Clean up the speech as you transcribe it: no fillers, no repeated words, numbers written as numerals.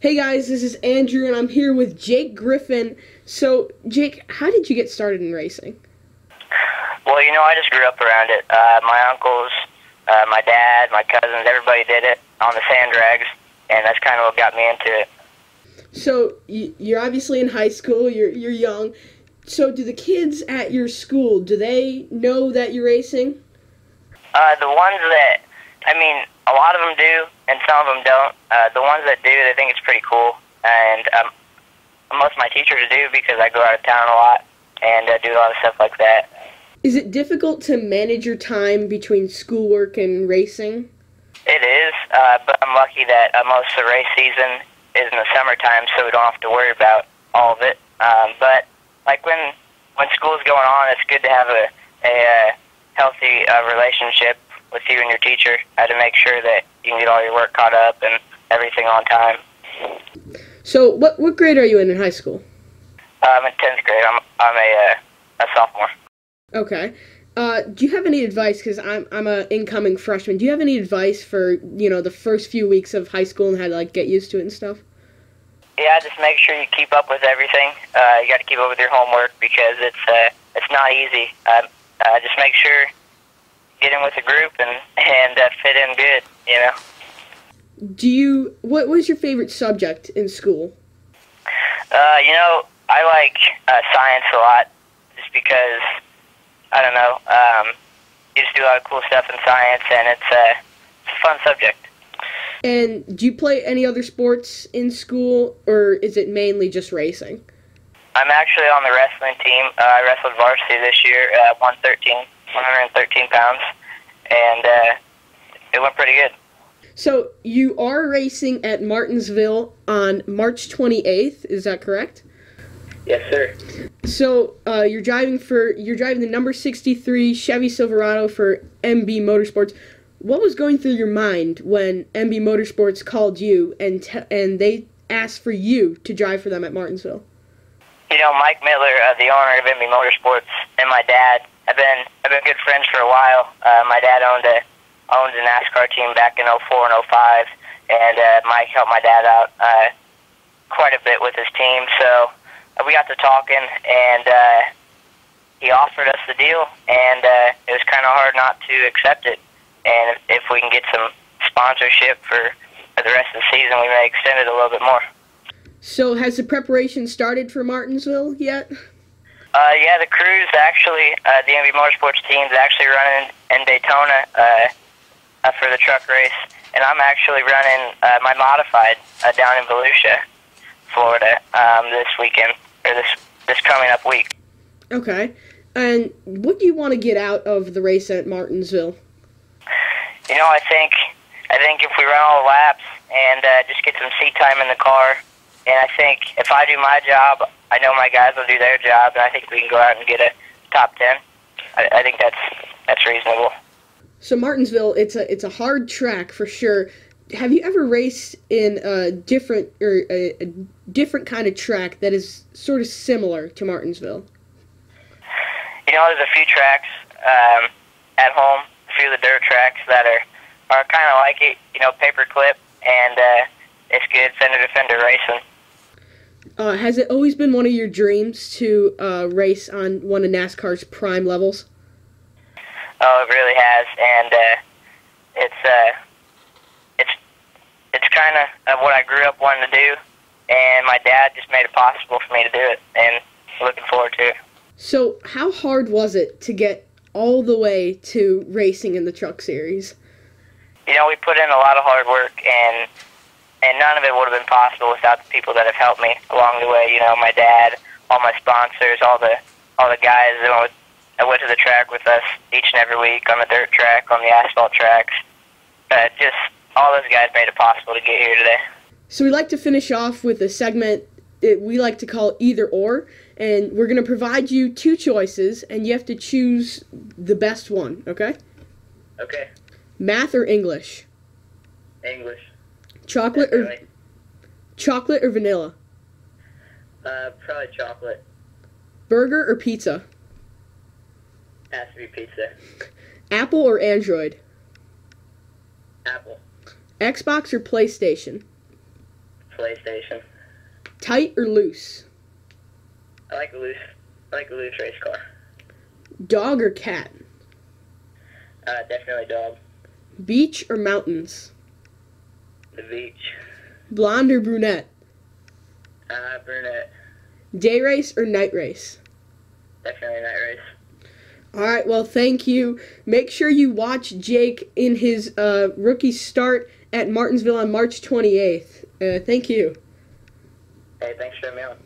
Hey guys, this is Andrew and I'm here with Jake Griffin. So, Jake, how did you get started in racing? Well, I just grew up around it. My uncles, my dad, my cousins, everybody did it on the sand drags, and that's kind of what got me into it. So, you're obviously in high school, you're young. So, do the kids at your school, do they know that you're racing? The ones that, a lot of them do, and some of them don't. The ones that do, they think it's pretty cool, and most of my teachers do because I go out of town a lot and do a lot of stuff like that. Is it difficult to manage your time between schoolwork and racing? It is, but I'm lucky that most of the race season is in the summertime, so we don't have to worry about all of it. But like when school's going on, it's good to have a healthy relationship with you and your teacher to make sure that you can get all your work caught up and everything on time. So, what grade are you in high school? I'm in 10th grade. I'm a sophomore. Okay. Do you have any advice, because I'm a incoming freshman, do you have any advice for, the first few weeks of high school and how to, get used to it and stuff? Yeah, just make sure you keep up with everything. You got to keep up with your homework because it's not easy. Just make sure get in with a group and fit in good, What was your favorite subject in school? I like science a lot just because, I don't know, you just do a lot of cool stuff in science and it's a fun subject. And do you play any other sports in school, or is it mainly just racing? I'm actually on the wrestling team. I wrestled varsity this year, 113 pounds, and it went pretty good. So you are racing at Martinsville on March 28th, is that correct? Yes, sir. So you're driving the number 63 Chevy Silverado for MB Motorsports. What was going through your mind when MB Motorsports called you and they asked for you to drive for them at Martinsville? Mike Miller, the owner of MB Motorsports, and my dad have been good friends for a while. My dad owned a NASCAR team back in '04 and '05, and Mike helped my dad out quite a bit with his team. So we got to talking, and he offered us the deal, and it was kind of hard not to accept it. And if we can get some sponsorship for the rest of the season, we may extend it a little bit more. So has the preparation started for Martinsville yet? Yeah, the crew's actually, the MB Motorsports team's actually running in Daytona for the truck race, and I'm actually running my modified down in Volusia, Florida, this weekend, or this coming up week. Okay. And what do you want to get out of the race at Martinsville? I think if we run all the laps and just get some seat time in the car, and I think if I do my job, I know my guys will do their job, and I think we can go out and get a top 10. I think that's reasonable. So Martinsville, it's a hard track for sure. Have you ever raced in a different kind of track that is sort of similar to Martinsville? There's a few tracks at home, a few of the dirt tracks that are kind of like it, paperclip, and it's good fender to fender racing. Has it always been one of your dreams to race on one of NASCAR's prime levels? Oh, it really has, and it's kind of what I grew up wanting to do, and my dad just made it possible for me to do it, and looking forward to it. So, how hard was it to get all the way to racing in the Truck Series? We put in a lot of hard work, and none of it would have been possible without the people that have helped me along the way. My dad, all my sponsors, all the guys that went to the track with us each and every week on the dirt track, on the asphalt tracks. Just all those guys made it possible to get here today. So we like to finish off with a segment that we like to call Either Or, and we're going to provide you two choices, and you have to choose the best one, okay? Okay. Math or English? English. Chocolate or vanilla? Probably chocolate. Burger or pizza? Has to be pizza. Apple or Android? Apple. Xbox or PlayStation? PlayStation. Tight or loose? I like a loose race car. Dog or cat? Definitely dog. Beach or mountains? The beach. Blonde or brunette? Brunette. Day race or night race? Definitely night race. All right, well, thank you. Make sure you watch Jake in his rookie start at Martinsville on March 28th. Thank you. Hey, thanks for having me on.